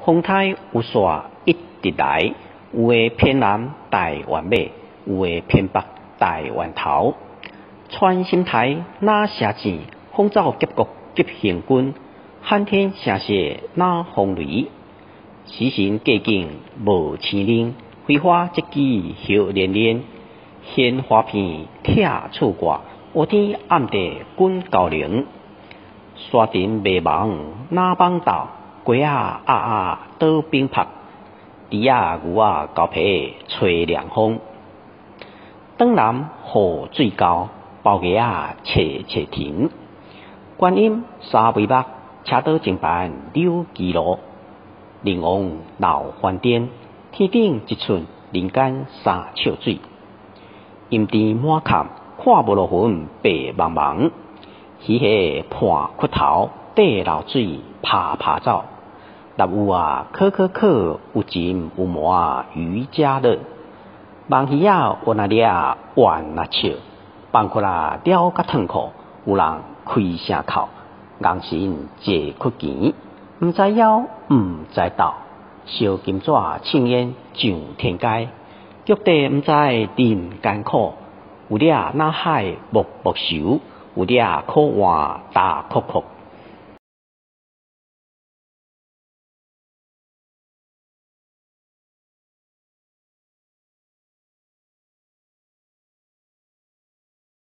风台有线一直来，有诶偏南台湾尾，有诶偏北台湾头。穿心台哪写字，风走急国急行军，喊天声势哪风雷。时辰过境无千年，飞花一枝叶连连。鲜花片铁厝挂，乌天暗地滚高粱。山顶迷茫哪帮斗，鸡仔倒冰拍，猪仔牛仔交皮吹凉风。东南雨水高，包鸡仔切停。观音三尾目，车道前办柳基路。灵王闹翻颠，天顶一寸，人间三尺水。阴天满坎，看无落云白茫茫。鱼虾盘骨头，底流水啪走。立有可，有情有魔渔家乐。网鱼换掠换笑，放窟了甲烫裤，有人开声哭。硬神坐屈钱，毋知枵毋知斗，烧金纸青烟上天街。脚底毋知人艰苦，有掠哪海木愁，有掠苦换大哭。